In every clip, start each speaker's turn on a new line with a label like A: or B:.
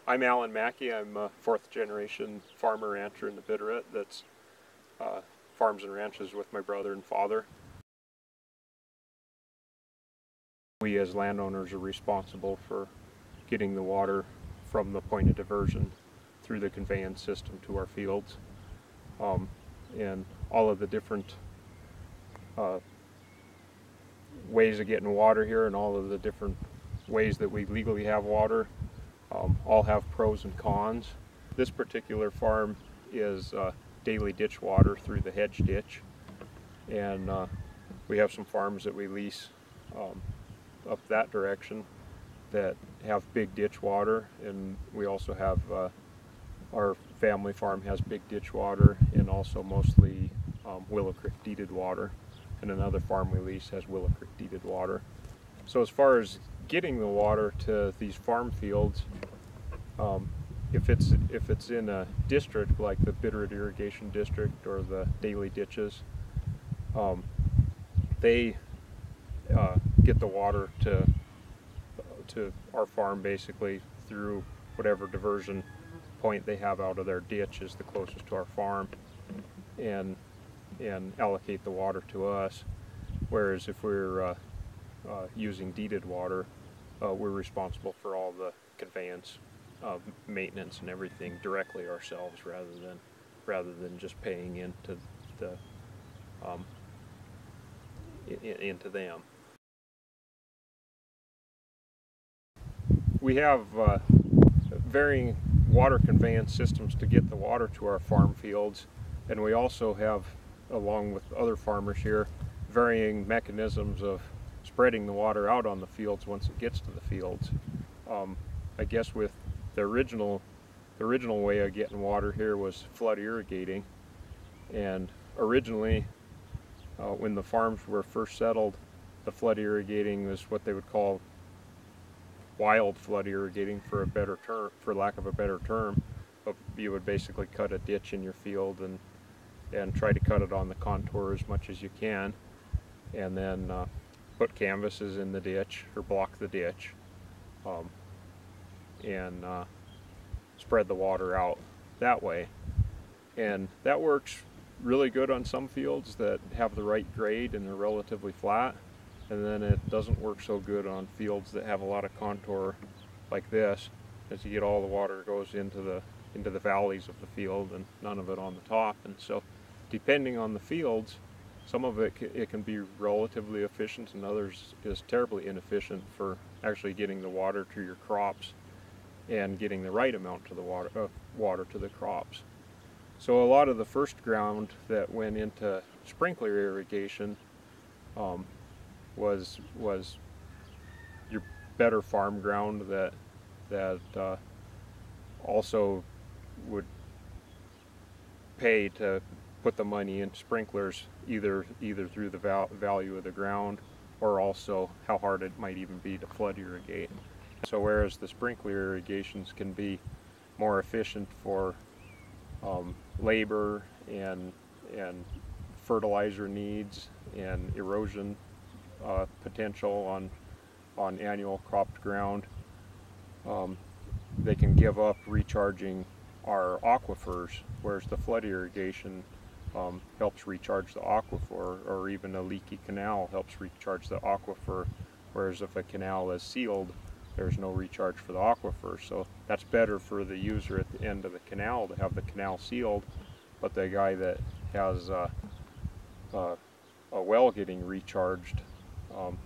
A: I'm Alan Maki. I'm a fourth generation farmer rancher in the Bitterroot that's farms and ranches with my brother and father. We as landowners are responsible for getting the water from the point of diversion through the conveyance system to our fields. And all of the different ways of getting water here and all of the different ways that we legally have water all have pros and cons. This particular farm is daily ditch water through the hedge ditch, and we have some farms that we lease up that direction that have big ditch water, and we also have our family farm has big ditch water and also mostly Willow Creek deeded water, and another farm we lease has Willow Creek deeded water. So as far as getting the water to these farm fields, if it's in a district like the Bitterroot Irrigation District or the daily ditches, they get the water to our farm basically through whatever diversion point they have out of their ditch is the closest to our farm, and allocate the water to us. Whereas if we're using deeded water, we're responsible for all the conveyance, maintenance, and everything directly ourselves, rather than just paying into into them. We have varying water conveyance systems to get the water to our farm fields, and we also have, along with other farmers here, varying mechanisms of spreading the water out on the fields once it gets to the fields. I guess with the original way of getting water here was flood irrigating, and originally when the farms were first settled, the flood irrigating was what they would call wild flood irrigating, for lack of a better term. But you would basically cut a ditch in your field and try to cut it on the contour as much as you can, and then put canvases in the ditch or block the ditch, and spread the water out that way. And that works really good on some fields that have the right grade and they're relatively flat, and then it doesn't work so good on fields that have a lot of contour like this, as you get all the water goes into the valleys of the field and none of it on the top. And so depending on the fields, some of it can be relatively efficient, and others is terribly inefficient for actually getting the water to your crops and getting the right amount to the water to the crops. So a lot of the first ground that went into sprinkler irrigation was your better farm ground that also would pay to put the money into sprinklers, either through the value of the ground or also how hard it might even be to flood irrigate. So whereas the sprinkler irrigations can be more efficient for labor and fertilizer needs and erosion potential on annual cropped ground, they can give up recharging our aquifers, whereas the flood irrigation helps recharge the aquifer, or even a leaky canal helps recharge the aquifer, whereas if a canal is sealed, there's no recharge for the aquifer. So that's better for the user at the end of the canal to have the canal sealed, but the guy that has a well getting recharged,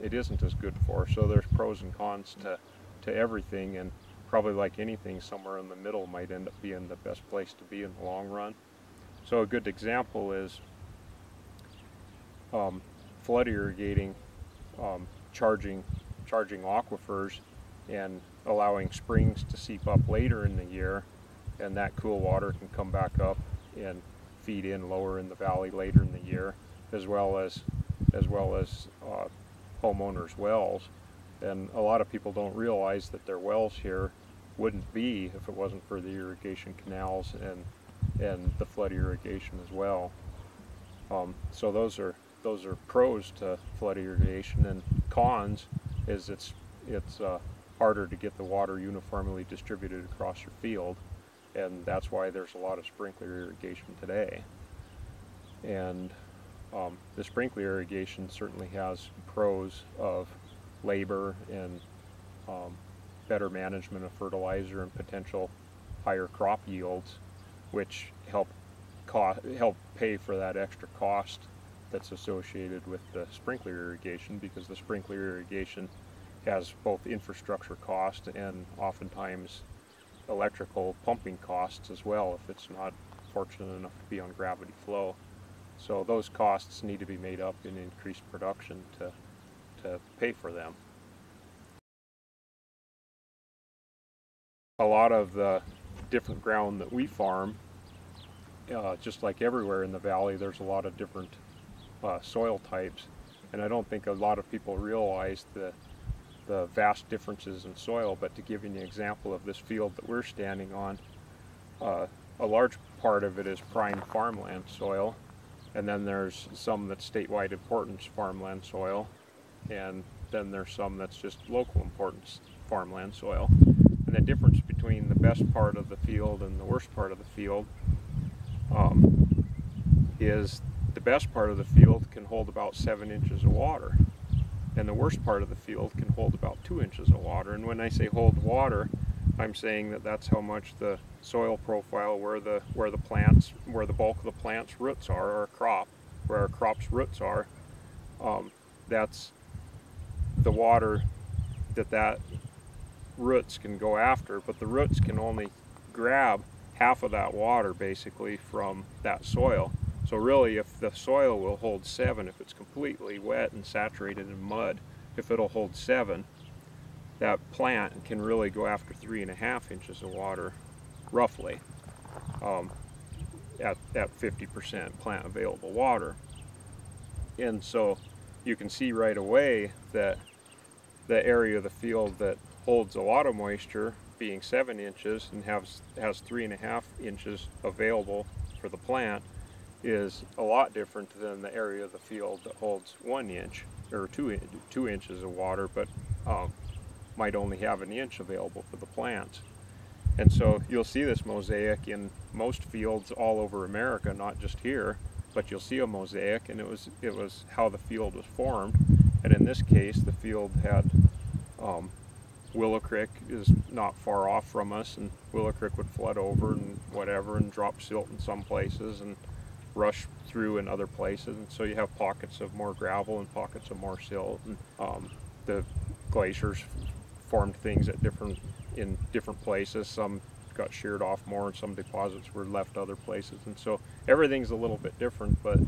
A: it isn't as good for. So there's pros and cons to everything, and probably like anything, somewhere in the middle might end up being the best place to be in the long run. So a good example is flood irrigating, charging aquifers and allowing springs to seep up later in the year, and that cool water can come back up and feed in lower in the valley later in the year, as well as homeowners' wells. And a lot of people don't realize that their wells here wouldn't be if it wasn't for the irrigation canals and the flood irrigation as well. So those are pros to flood irrigation, and cons is it's harder to get the water uniformly distributed across your field, and that's why there's a lot of sprinkler irrigation today. And the sprinkler irrigation certainly has pros of labor and better management of fertilizer and potential higher crop yields, which help pay for that extra cost that's associated with the sprinkler irrigation, because the sprinkler irrigation has both infrastructure cost and oftentimes electrical pumping costs as well if it's not fortunate enough to be on gravity flow. So those costs need to be made up in increased production to pay for them. A lot of the different ground that we farm, just like everywhere in the valley, there's a lot of different soil types, and I don't think a lot of people realize the vast differences in soil. But to give you an example of this field that we're standing on, a large part of it is prime farmland soil, and then there's some that's statewide importance farmland soil, and then there's some that's just local importance farmland soil. And the difference between the best part of the field and the worst part of the field is the best part of the field can hold about 7 inches of water, and the worst part of the field can hold about 2 inches of water. And when I say hold water, I'm saying that that's how much the soil profile where the bulk of the plant's roots are, or a crop, where our crop's roots are, that's the water that roots can go after, but the roots can only grab half of that water basically from that soil. So really, if the soil will hold 7, if it's completely wet and saturated in mud, if it'll hold 7, that plant can really go after 3.5 inches of water, roughly, at 50% plant available water. And so you can see right away that the area of the field that holds a lot of moisture, being 7 inches and has 3.5 inches available for the plant, is a lot different than the area of the field that holds 1 inch or 2 inches of water, but might only have 1 inch available for the plants. And so you'll see this mosaic in most fields all over America, not just here, but you'll see a mosaic, and it was how the field was formed. And in this case, the field had Willow Creek is not far off from us, and Willow Creek would flood over and whatever and drop silt in some places and rush through in other places, and so you have pockets of more gravel and pockets of more silt. And the glaciers formed things in different places. Some got sheared off more, and some deposits were left other places, and so everything's a little bit different. But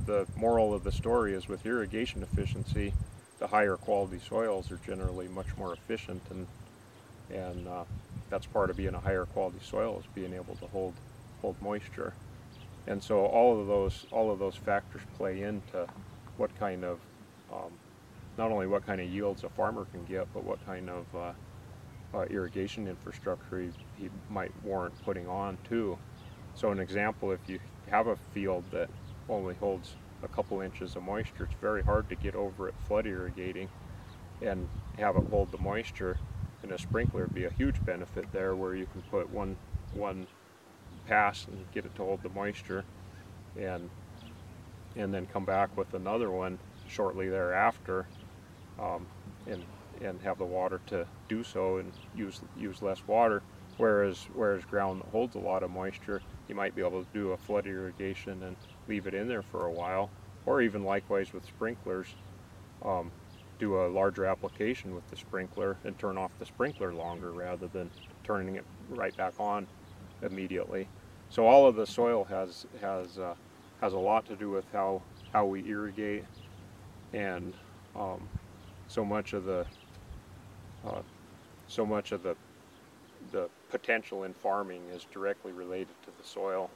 A: the moral of the story is, with irrigation efficiency, the higher quality soils are generally much more efficient, and that's part of being a higher quality soil, is being able to hold moisture. And so all of those factors play into what kind of not only what kind of yields a farmer can get, but what kind of irrigation infrastructure he might warrant putting on too. So an example, if you have a field that only holds a couple inches of moisture, it's very hard to get over it flood irrigating and have it hold the moisture. And a sprinkler would be a huge benefit there, where you can put one pass and get it to hold the moisture, and then come back with another one shortly thereafter, and have the water to do so and use less water. Whereas ground that holds a lot of moisture, you might be able to do a flood irrigation and leave it in there for a while, or even likewise with sprinklers, do a larger application with the sprinkler and turn off the sprinkler longer rather than turning it right back on immediately. So all of the soil has a lot to do with how we irrigate, and so much of the potential in farming is directly related to the soil,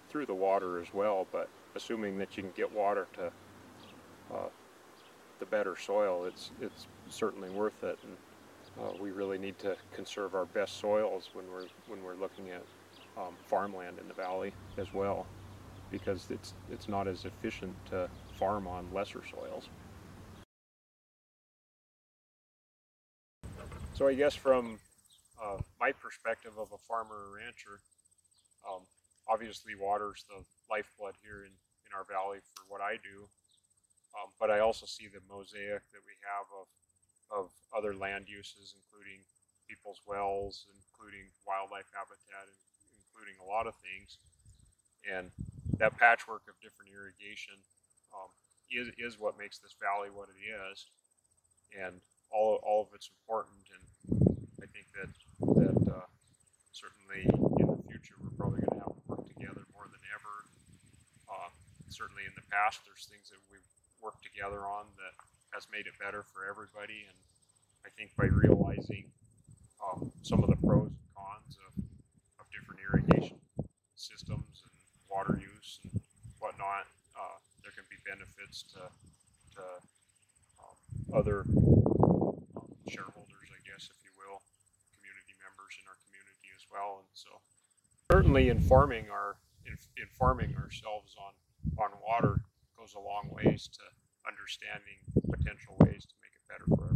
A: through the water as well. But assuming that you can get water to the better soil, it's certainly worth it. And we really need to conserve our best soils when we're looking at farmland in the valley as well, because it's not as efficient to farm on lesser soils. So I guess from my perspective of a farmer or rancher, obviously water's the lifeblood here in our valley for what I do, but I also see the mosaic that we have of other land uses, including people's wells, including wildlife habitat, including a lot of things. And that patchwork of different irrigation is what makes this valley what it is. And all of it's important. And I think that certainly in the future we're probably going to have to work together more than ever. Certainly in the past there's things that we've worked together on that has made it better for everybody. And I think by realizing some of the pros and cons of different irrigation systems and water use and whatnot, there can be benefits to other shareholders, I guess, if you will, community members in our community as well. And so certainly informing ourselves on water goes a long ways to understanding potential ways to make it better for everyone.